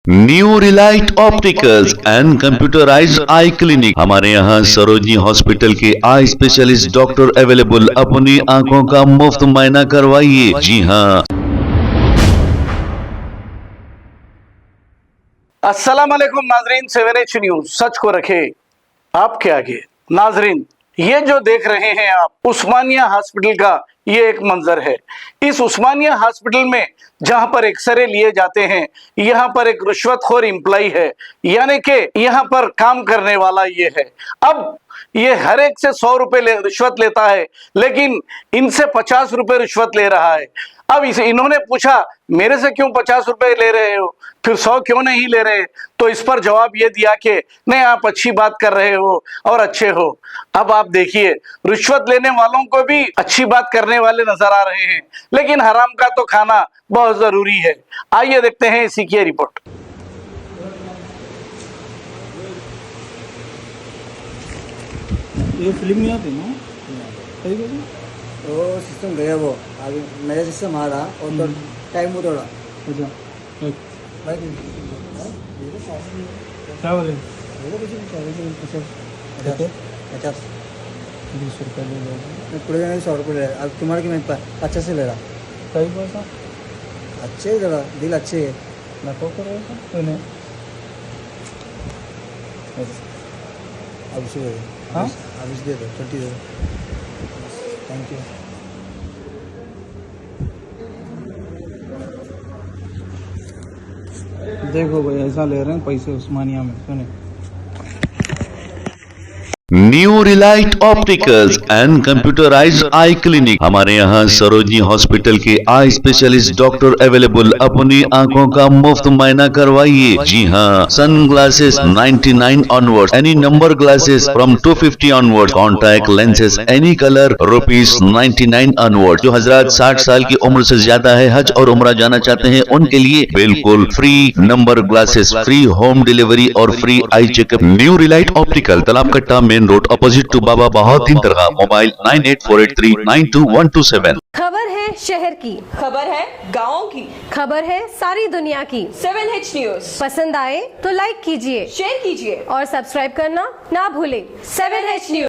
New Relight opticals and computerised I clinic. हमारे यहाँ Sarojini hospital के आई स्पेशलिस्ट डॉक्टर अवेलेबल। अपनी आंखों का मुफ्त मुआयना करवाइए। जी हाँ। अस्सलाम वालेकुम नाजरीन, 7H न्यूज सच को रखे आपके आगे। नाजरीन, ये जो देख रहे हैं आप उस्मानिया हॉस्पिटल का ये एक मंजर है। इस उस्मानिया हॉस्पिटल में जहां पर एक्सरे लिए जाते हैं, यहाँ पर एक रुश्वतखोर एम्प्लॉय है, यानी कि यहाँ पर काम करने वाला ये है। अब ये हर एक से 100 रुपए रिश्वत लेता है, लेकिन इनसे 50 रुपए रिश्वत ले रहा है। अब इन्होंने पूछा मेरे से क्यों 50 रुपए ले रहे हो, फिर 100 क्यों नहीं ले रहे? तो इस पर जवाब ये दिया कि नहीं, आप अच्छी बात कर रहे हो और अच्छे हो। अब आप देखिए, रिश्वत लेने वालों को भी अच्छी बात करने वाले नजर आ रहे हैं, लेकिन हराम का तो खाना बहुत जरूरी है। आइए देखते हैं इसी की रिपोर्ट। ये फिल्म नहीं आती ना कहीं कहीं। वो सिस्टम गया, वो आगे मेरा सिस्टम आ रहा और तो टाइम वो थोड़ा अच्छा क्या बोले 50 20 रुपये ले लो। पूरे जाने 100 रुपये ले रहा। अब तुम्हारे की मैं 50 से ले रहा। कई पैसा अच्छे है जरा, दिल अच्छे है। ना तो करेगा तूने अब इसे दे दो। हाँ? अब इसे दे दो, 30 दे दो। Thank you. देखो भाई, ऐसा ले रहे हैं पैसे उस्मानिया में। सुने new Relight opticals and computerised I clinic. हमारे यहाँ सरोजनी हॉस्पिटल के आई स्पेशलिस्ट डॉक्टर अवेलेबल। अपनी आंखों का मुफ्त मुआयना करवाइए। जी हाँ। Sunglasses 99 onward, any number glasses from 250 onward, contact lenses any colour ₹99 onward. जो हजरात 60 साल की उम्र से ज्यादा है, हज और उम्रा जाना चाहते हैं, उनके लिए बिल्कुल free number glasses, free home delivery और free eye checkup. New Relight Optical, Talab Katta, main road, opposite to Baba Bahauddin दरगाह। मोबाइल 9848392127। खबर है शहर की, खबर है गाँव की, खबर है सारी दुनिया की। 7H न्यूज पसंद आए तो लाइक कीजिए, शेयर कीजिए और सब्सक्राइब करना ना भूलें। 7H news.